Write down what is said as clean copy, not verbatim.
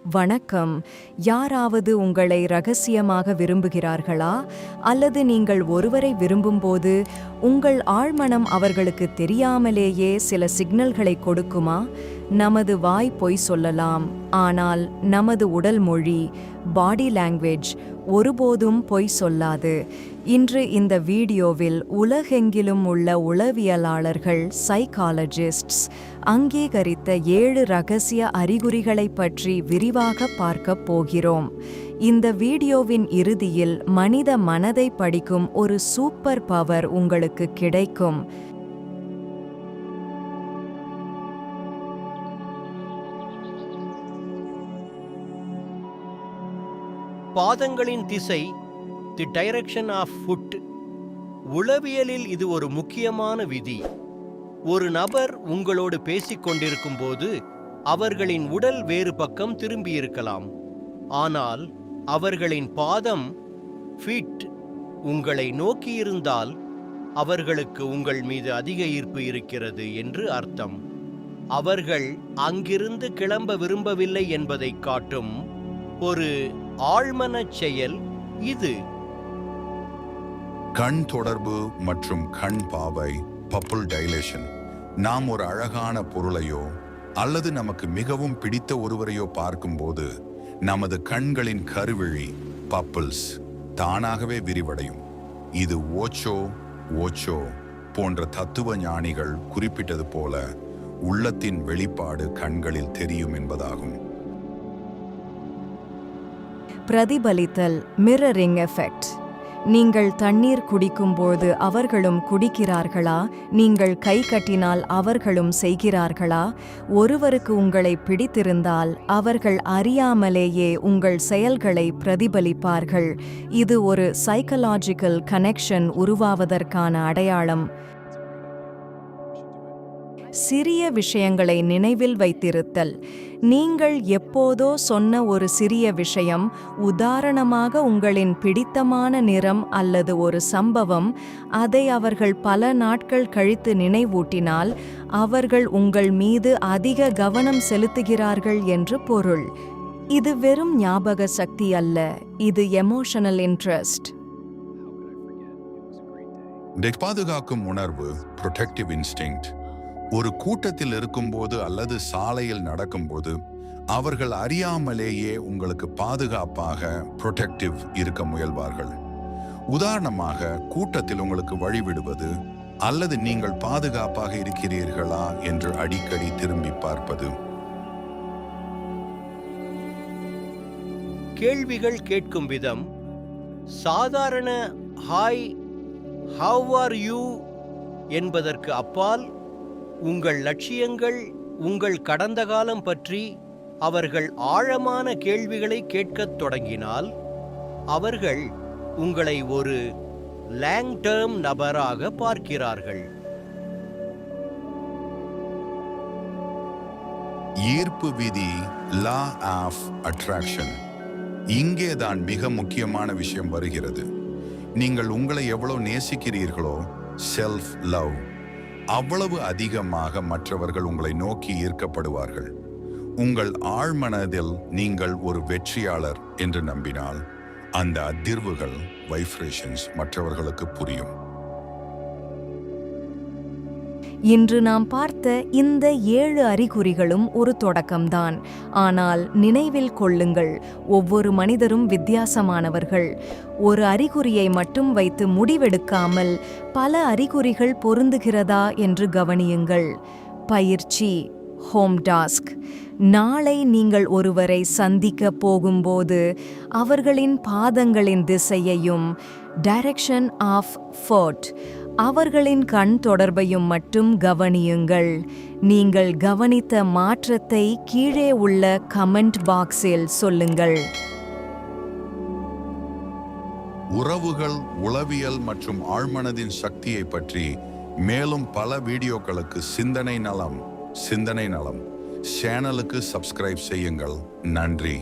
வணக்கம். யாராவது உங்களை ரகசியமாக விரும்புகிறார்களா? அல்லது நீங்கள் ஒருவரை விரும்பும்போது உங்கள் ஆழ்மனம் அவர்களுக்கு தெரியாமலேயே சில சிக்னல்களை கொடுக்குமா? நமது வாய் பொய் சொல்லலாம், ஆனால் நமது உடல் மொழி, பாடி லாங்குவேஜ் ஒருபோதும் பொய் சொல்லாது. இன்று இந்த வீடியோவில் உலகெங்கிலும் உள்ள உளவியலாளர்கள், சைக்காலஜிஸ்ட்ஸ் அங்கீகரித்த 7 ரகசிய அறிகுறிகளைப் பற்றி விரிவாக பார்க்கப் போகிறோம். இந்த வீடியோவின் இறுதியில் மனித மனதை படிக்கும் ஒரு சூப்பர் பவர் உங்களுக்கு கிடைக்கும். பாதங்களின் திசை, தி டைரக்ஷன் ஆஃப் ஃபுட். உளவியலில் இது ஒரு முக்கியமான விதி. ஒரு நபர் உங்களோடு பேசிக் கொண்டிருக்கும் போது அவர்களின் உடல் வேறு பக்கம் திரும்பியிருக்கலாம், ஆனால் அவர்களின் பாதம், ஃபீட், உங்களை நோக்கியிருந்தால் அவர்களுக்கு உங்கள் மீது அதிக ஈர்ப்பு இருக்கிறது என்று அர்த்தம். அவர்கள் அங்கிருந்து கிளம்ப விரும்பவில்லை என்பதை காட்டும் ஒரு ஆழ்மனச் செயல் இது. கண் தொடர்பு மற்றும் கண் பாவை, பப்புல் டைலேஷன். நாம் ஒரு அழகான பொருளையோ அல்லது நமக்கு மிகவும் பிடித்த ஒருவரையோ பார்க்கும்போது நமது கண்களின் கருவிழி, பப்புல்ஸ், தானாகவே விரிவடையும். இது ஓச்சோ போன்ற தத்துவ ஞானிகள் குறிப்பிட்டது போல உள்ளத்தின் வெளிப்பாடு கண்களில் தெரியும் என்பதாகும். பிரதிபலித்தல், மிரரிங் எஃபெக்ட். நீங்கள் தண்ணீர் குடிக்கும்போது அவர்களும் குடிக்கிறார்களா? நீங்கள் கை கட்டினால் அவர்களும் செய்கிறார்களா? ஒருவருக்கு உங்களை பிடித்திருந்தால் அவர்கள் அறியாமலேயே உங்கள் செயல்களை பிரதிபலிப்பார்கள். இது ஒரு சைக்கலாஜிக்கல் கனெக்ஷன் உருவாவதற்கான அடையாளம். சிறிய விஷயங்களை நினைவில் வைத்திருத்தல். நீங்கள் எப்போதோ சொன்ன ஒரு சிறிய விஷயம், உதாரணமாக உங்களின் பிடித்தமான நிறம் அல்லது ஒரு சம்பவம், அதை அவர்கள் பல நாட்கள் கழித்து நினைவூட்டினால் அவர்கள் உங்கள் மீது அதிக கவனம் செலுத்துகிறார்கள் என்று பொருள். இது வெறும் ஞாபக சக்தி அல்ல, இது எமோஷனல் இன்ட்ரெஸ்ட். பாதுகாக்கும் உணர்வு, ப்ரொடெக்டிவ் இன்ஸ்டிங்க்ட். ஒரு கூட்டத்தில் இருக்கும்போது அல்லது சாலையில் நடக்கும்போது அவர்கள் அறியாமலேயே உங்களுக்கு பாதுகாப்பாக, ப்ரொடெக்டிவ் இருக்க முயல்வார்கள். உதாரணமாக, கூட்டத்தில் உங்களுக்கு வழிவிடுவது அல்லது நீங்கள் பாதுகாப்பாக இருக்கிறீர்களா என்று அடிக்கடி திரும்பி பார்ப்பது. கேள்விகள் கேட்கும் விதம், சாதாரண ஹாய், ஹவ் ஆர் யூ என்பதற்கு அப்பால் உங்கள் லட்சியங்கள், உங்கள் கடந்த காலம் பற்றி அவர்கள் ஆழமான கேள்விகளை கேட்கத் தொடங்கினால் அவர்கள் உங்களை ஒரு லாங் டேர்ம் நபராக பார்க்கிறார்கள். ஈர்ப்பு விதி, லா ஆஃப் அட்ராக்ஷன். இங்கேதான் மிக முக்கியமான விஷயம் வருகிறது. நீங்கள் உங்களை எவ்வளவு நேசிக்கிறீர்களோ, செல்ஃப் லவ், அவ்வளவு அதிகமாக மற்றவர்கள் உங்களை நோக்கி ஈர்க்கப்படுவார்கள். உங்கள் ஆழ்மனதில் நீங்கள் ஒரு வெற்றியாளர் என்று நம்பினால் அந்த அதிர்வுகள், வைப்ரேஷன்ஸ் மற்றவர்களுக்கு புரியும். இன்று நாம் பார்த்த இந்த 7 அறிகுறிகளும் ஒரு தொடக்கம்தான். ஆனால் நினைவில் கொள்ளுங்கள், ஒவ்வொரு மனிதரும் வித்தியாசமானவர்கள். ஒரு அறிகுறியை மட்டும் வைத்து முடிவெடுக்காமல் பல அறிகுறிகள் பொருந்துகிறதா என்று கவனியுங்கள். பயிற்சி, ஹோம் டாஸ்க். நாளை நீங்கள் ஒருவரை சந்திக்க போகும்போது அவர்களின் பாதங்களின் திசையையும், டைரக்ஷன் ஆஃப் ஃபுட், அவர்களின் கண் தொடர்பையும் மட்டும் கவனியுங்கள். நீங்கள் கவனித்த மாற்றத்தை கீழே உள்ள கமெண்ட் பாக்ஸில் சொல்லுங்கள். உறவுகள், உளவியல் மற்றும் ஆழ்மனதின் சக்தியை பற்றி மேலும் பல வீடியோக்களுக்கு சிந்தனை நலம் சேனலுக்கு சப்ஸ்கிரைப் செய்யுங்கள். நன்றி.